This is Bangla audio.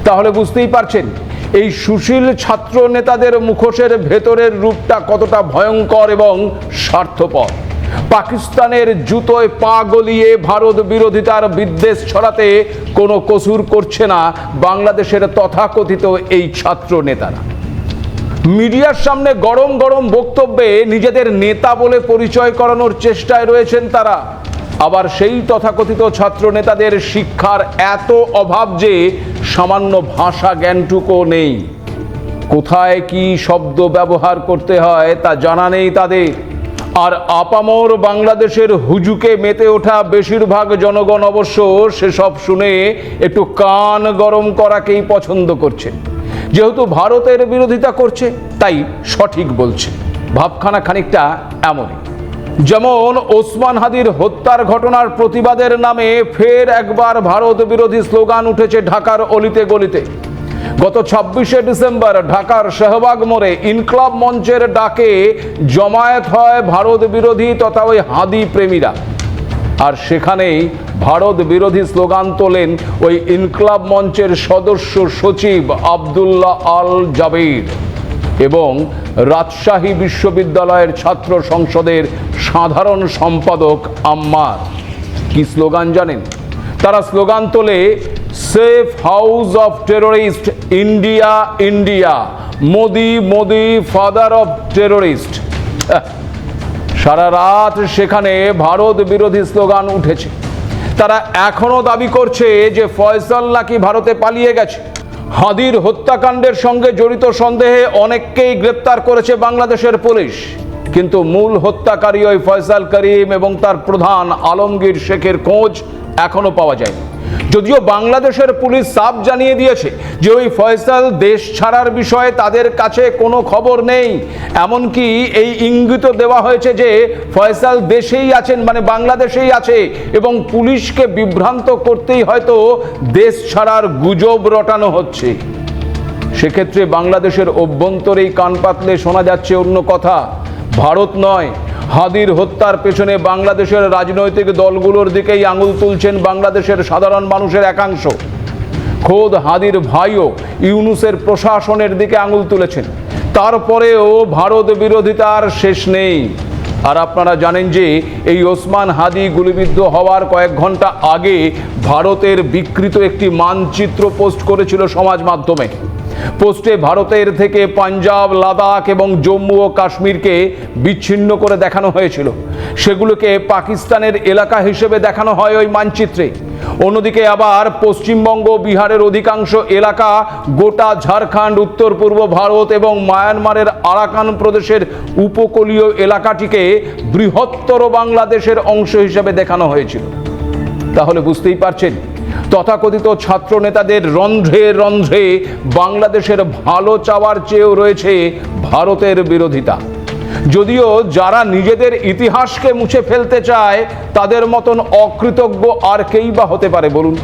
তাহলে বুঝতেই পারছেন এই সুশীল ছাত্র নেতাদের মুখোশের ভেতরের রূপটা কতটা ভয়ঙ্কর এবং স্বার্থপর। পাকিস্তানের জুতোয় পা গলিয়ে ভারত বিরোধিতার বিদ্বেষ ছড়াতে কোনো কসুর করছে না বাংলাদেশের তথাকথিত এই ছাত্র নেতারা। মিডিয়ার সামনে গরম গরম বক্তব্যে নিজেদের নেতা বলে পরিচয় করানোর চেষ্টায় রয়েছেন তারা। আবার সেই তথাকথিত ছাত্র নেতাদের শিক্ষার এত অভাব যে সামান্য ভাষা জ্ঞানটুকু নেই। কোথায় কি শব্দ ব্যবহার করতে হয় তা জানা নেই তাদের। আর আপামর বাংলাদেশের হুজুকে মেতে ওঠা বেশিরভাগ জনগণ অবশ্য সেসব শুনে একটু কান গরম করাকেই পছন্দ করছে। যেহেতু ভারতের বিরোধিতা করছে তাই সঠিক বলছে। ভাবখানা খানিকটা এমনই। যেমন ওসমান হাদির হত্যার ঘটনার প্রতিবাদের নামে ফের একবার ভারত বিরোধী স্লোগান উঠেছে ঢাকার অলিতে গলিতে। গত 26শে ডিসেম্বর ঢাকার শাহবাগ মোড়ে ইনকলাব মঞ্চের ডাকে জমায়েত হয় ভারত বিরোধী তথা ওই হাদি প্রেমীরা। আর সেখানেই ভারত বিরোধী স্লোগান তোলেন ওই ইনকলাব মঞ্চের সদস্য সচিব আব্দুল্লাহ আল জাবের এবং রাজশাহী বিশ্ববিদ্যালয়ের ছাত্র সংসদের সাধারণ সম্পাদক আম্মার। কি স্লোগান জানেন? তারা স্লোগান তোলে, safe house of terrorist, India India, Modi Modi father of terrorist. সারা রাত সেখানে ভারত বিরোধী স্লোগান উঠেছে। তারা এখনো দাবি করছে যে ফয়সাল নাকি ভারতে পালিয়ে গেছে। হাদির হত্যাকাণ্ডের সঙ্গে জড়িত সন্দেহে অনেককেই গ্রেপ্তার করেছে বাংলাদেশের পুলিশ, কিন্তু মূল হত্যাকারী ওই ফয়সাল করিম এবং তার প্রধান আলমগীর শেখের খোঁজ এখনো পাওয়া যায়নি। যদিও বাংলাদেশের পুলিশ সাফ জানিয়ে দিয়েছে যে ওই ফয়সাল দেশ ছাড়ার বিষয়ে তাদের কাছে কোনো খবর নেই। এমনকি এই ইঙ্গিত দেওয়া হয়েছে যে ফয়সাল দেশেই আছেন, মানে বাংলাদেশেই আছে, এবং পুলিশকে বিভ্রান্ত করতেই হয়তো দেশ ছাড়ার গুজব রটানো হচ্ছে। সেক্ষেত্রে বাংলাদেশের অভ্যন্তরেই কান পাতলে শোনা যাচ্ছে অন্য কথা। ভারত নয়, হাদির হত্যার পেছনে বাংলাদেশের রাজনৈতিক দলগুলোর দিকেই আঙুল তুলছেন বাংলাদেশের সাধারণ মানুষের একাংশ। খোদ হাদির ভাইও ইউনূসের প্রশাসনের দিকে আঙুল তুলেছেন। তারপরেও ভারত বিরোধিতার শেষ নেই। আর আপনারা জানেন যে এই ওসমান হাদি গুলিবিদ্ধ হওয়ার কয়েক ঘন্টা আগে ভারতের বিকৃত একটি মানচিত্র পোস্ট করেছিল সমাজ মাধ্যমে। পোস্টে ভারতের থেকে পাঞ্জাব, লাদাখ এবং জম্মু ও কাশ্মীরকে বিচ্ছিন্ন করে দেখানো হয়েছিল। সেগুলোকে পাকিস্তানের এলাকা হিসেবে দেখানো হয় ওই মানচিত্রে। অন্যদিকে আবার পশ্চিমবঙ্গ, বিহারের অধিকাংশ এলাকা, গোটা ঝাড়খণ্ড, উত্তর পূর্ব ভারত এবং মায়ানমারের আরাকান প্রদেশের উপকূলীয় এলাকাটিকে বৃহত্তর বাংলাদেশের অংশ হিসেবে দেখানো হয়েছিল। তাহলে বুঝতেই পারছেন তথাকথিত ছাত্র নেতাদের রন্ধ্রে রন্ধ্রে বাংলাদেশের ভালো চাওয়ার চেয়েও রয়েছে ভারতের বিরোধিতা। যদিও যারা নিজেদের ইতিহাসকে মুছে ফেলতে চায় তাদের মতন অকৃতজ্ঞ আর কেই বা হতে পারে বলুন?